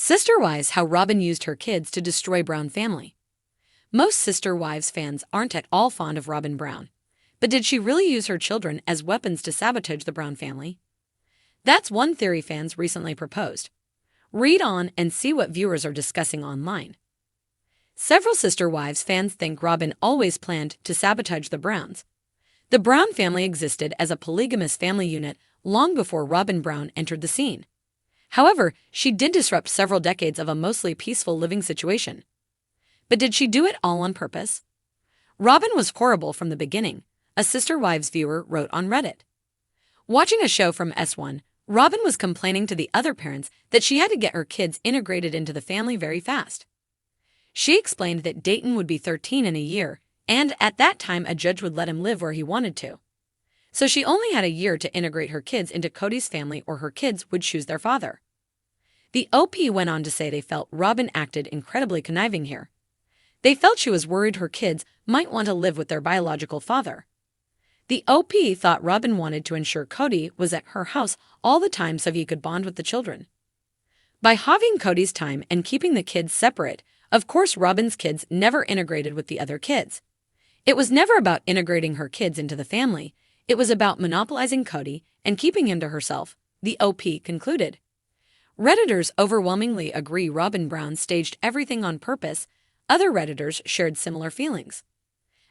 Sister Wives: How Robyn Used Her Kids to Destroy Brown Family. Most Sister Wives fans aren't at all fond of Robyn Brown. But did she really use her children as weapons to sabotage the Brown family? That's one theory fans recently proposed. Read on and see what viewers are discussing online. Several Sister Wives fans think Robyn always planned to sabotage the Browns. The Brown family existed as a polygamous family unit long before Robyn Brown entered the scene. However, she did disrupt several decades of a mostly peaceful living situation. But did she do it all on purpose? Robyn was horrible from the beginning, a Sister Wives viewer wrote on Reddit. Watching a show from S1, Robyn was complaining to the other parents that she had to get her kids integrated into the family very fast. She explained that Dayton would be 13 in a year, and at that time a judge would let him live where he wanted to. So she only had a year to integrate her kids into Cody's family, or her kids would choose their father. The OP went on to say they felt Robyn acted incredibly conniving here. They felt she was worried her kids might want to live with their biological father. The OP thought Robyn wanted to ensure Cody was at her house all the time so he could bond with the children. By halving Cody's time and keeping the kids separate, of course Robyn's kids never integrated with the other kids. It was never about integrating her kids into the family, it was about monopolizing Cody and keeping him to herself, the OP concluded. Redditors overwhelmingly agree Robyn Brown staged everything on purpose. Other Redditors shared similar feelings.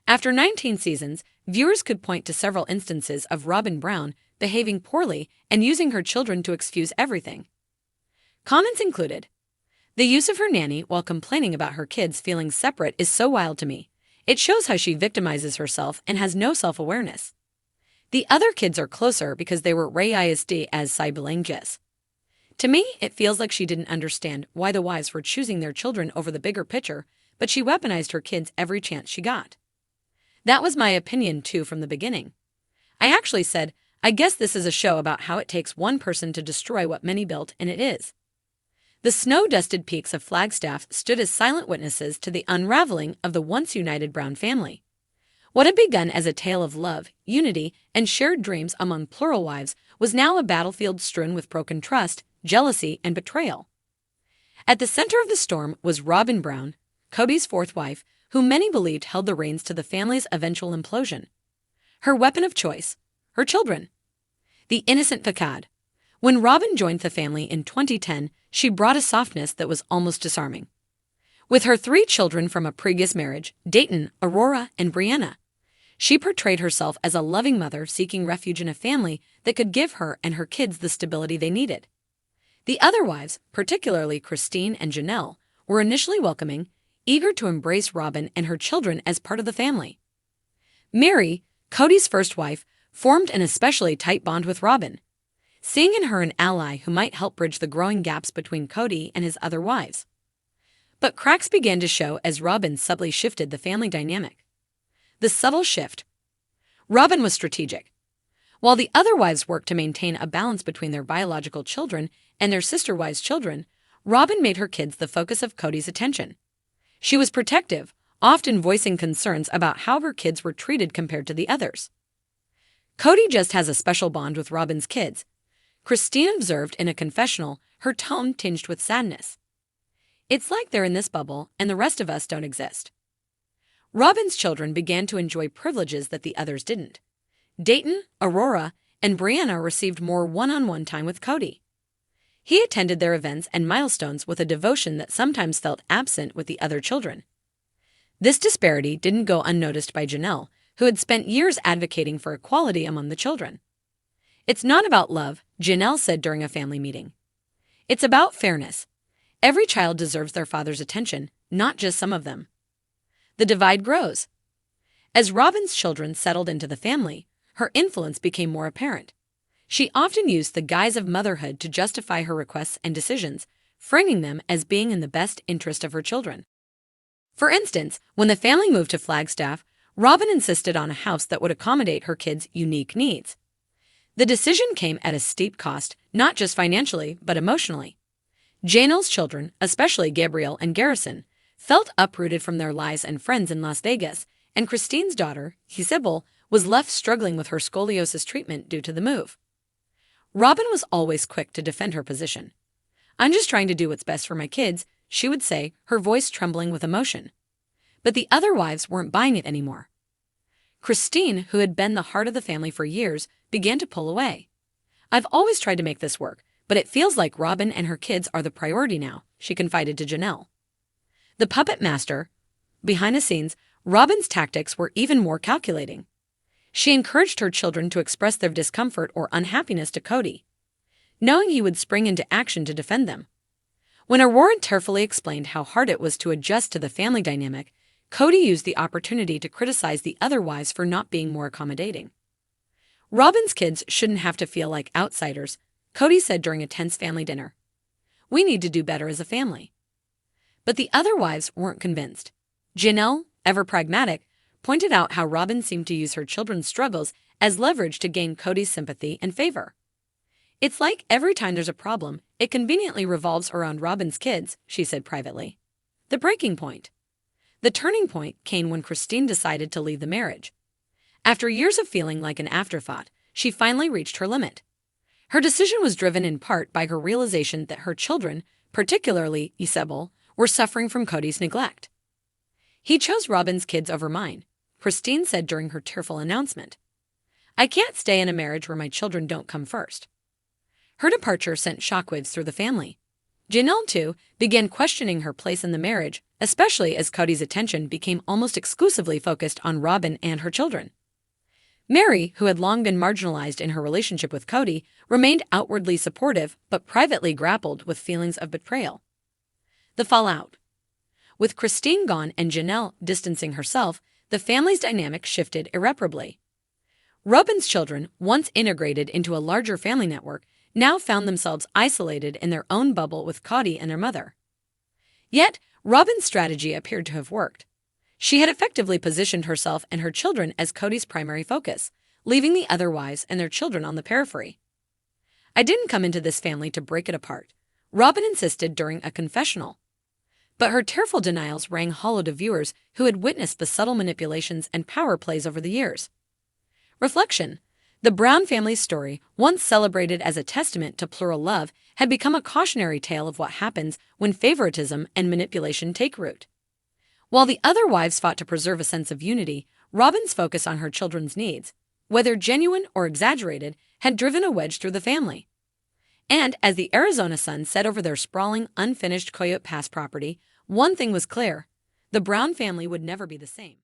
After 19 seasons, viewers could point to several instances of Robyn Brown behaving poorly and using her children to excuse everything. Comments included, "The use of her nanny while complaining about her kids feeling separate is so wild to me. It shows how she victimizes herself and has no self-awareness. The other kids are closer because they were raised as siblings. To me, it feels like she didn't understand why the wives were choosing their children over the bigger picture, but she weaponized her kids every chance she got. That was my opinion too from the beginning. I actually said, I guess this is a show about how it takes one person to destroy what many built, and it is." The snow-dusted peaks of Flagstaff stood as silent witnesses to the unraveling of the once united Brown family. What had begun as a tale of love, unity, and shared dreams among plural wives was now a battlefield strewn with broken trust, jealousy, and betrayal. At the center of the storm was Robyn Brown, Cody's fourth wife, whom many believed held the reins to the family's eventual implosion. Her weapon of choice, her children. The innocent facade. When Robyn joined the family in 2010, she brought a softness that was almost disarming. With her 3 children from a previous marriage, Dayton, Aurora, and Brianna, she portrayed herself as a loving mother seeking refuge in a family that could give her and her kids the stability they needed. The other wives, particularly Cristin and Janelle, were initially welcoming, eager to embrace Robyn and her children as part of the family. Mary, Cody's first wife, formed an especially tight bond with Robyn, seeing in her an ally who might help bridge the growing gaps between Cody and his other wives. But cracks began to show as Robyn subtly shifted the family dynamic. The subtle shift. Robyn was strategic. While the other wives worked to maintain a balance between their biological children and their sister wives' children, Robyn made her kids the focus of Cody's attention. She was protective, often voicing concerns about how her kids were treated compared to the others. Cody just has a special bond with Robyn's kids, Cristin observed in a confessional, her tone tinged with sadness. It's like they're in this bubble and the rest of us don't exist. Robyn's children began to enjoy privileges that the others didn't. Dayton, Aurora, and Brianna received more one-on-one time with Cody. He attended their events and milestones with a devotion that sometimes felt absent with the other children. This disparity didn't go unnoticed by Janelle, who had spent years advocating for equality among the children. "It's not about love," Janelle said during a family meeting. "It's about fairness. Every child deserves their father's attention, not just some of them." The divide grows. As Robyn's children settled into the family, her influence became more apparent. She often used the guise of motherhood to justify her requests and decisions, framing them as being in the best interest of her children. For instance, when the family moved to Flagstaff, Robyn insisted on a house that would accommodate her kids' unique needs. The decision came at a steep cost, not just financially, but emotionally. Janelle's children, especially Gabriel and Garrison, felt uprooted from their lives and friends in Las Vegas, and Cristin's daughter, Isabel, was left struggling with her scoliosis treatment due to the move. Robyn was always quick to defend her position. "I'm just trying to do what's best for my kids," she would say, her voice trembling with emotion. But the other wives weren't buying it anymore. Cristin, who had been the heart of the family for years, began to pull away. "I've always tried to make this work, but it feels like Robyn and her kids are the priority now," she confided to Janelle. The puppet master. Behind the scenes, Robyn's tactics were even more calculating. She encouraged her children to express their discomfort or unhappiness to Cody, knowing he would spring into action to defend them. When Aurora tearfully explained how hard it was to adjust to the family dynamic, Cody used the opportunity to criticize the other wives for not being more accommodating. "Robyn's kids shouldn't have to feel like outsiders," Cody said during a tense family dinner. "We need to do better as a family." But the other wives weren't convinced. Janelle, ever pragmatic, pointed out how Robyn seemed to use her children's struggles as leverage to gain Cody's sympathy and favor. "It's like every time there's a problem, it conveniently revolves around Robyn's kids," she said privately. The breaking point. The turning point came when Cristin decided to leave the marriage. After years of feeling like an afterthought, she finally reached her limit. Her decision was driven in part by her realization that her children, particularly Isabel, were suffering from Cody's neglect. "He chose Robyn's kids over mine," Cristin said during her tearful announcement. "I can't stay in a marriage where my children don't come first." Her departure sent shockwaves through the family. Janelle, too, began questioning her place in the marriage, especially as Cody's attention became almost exclusively focused on Robyn and her children. Mary, who had long been marginalized in her relationship with Cody, remained outwardly supportive but privately grappled with feelings of betrayal. The fallout. With Cristin gone and Janelle distancing herself, the family's dynamic shifted irreparably. Robyn's children, once integrated into a larger family network, now found themselves isolated in their own bubble with Cody and their mother. Yet, Robyn's strategy appeared to have worked. She had effectively positioned herself and her children as Cody's primary focus, leaving the other wives and their children on the periphery. "I didn't come into this family to break it apart," Robyn insisted during a confessional. But her tearful denials rang hollow to viewers who had witnessed the subtle manipulations and power plays over the years. Reflection. The Brown family's story, once celebrated as a testament to plural love, had become a cautionary tale of what happens when favoritism and manipulation take root. While the other wives fought to preserve a sense of unity, Robyn's focus on her children's needs, whether genuine or exaggerated, had driven a wedge through the family. And as the Arizona sun set over their sprawling, unfinished Coyote Pass property, one thing was clear: the Brown family would never be the same.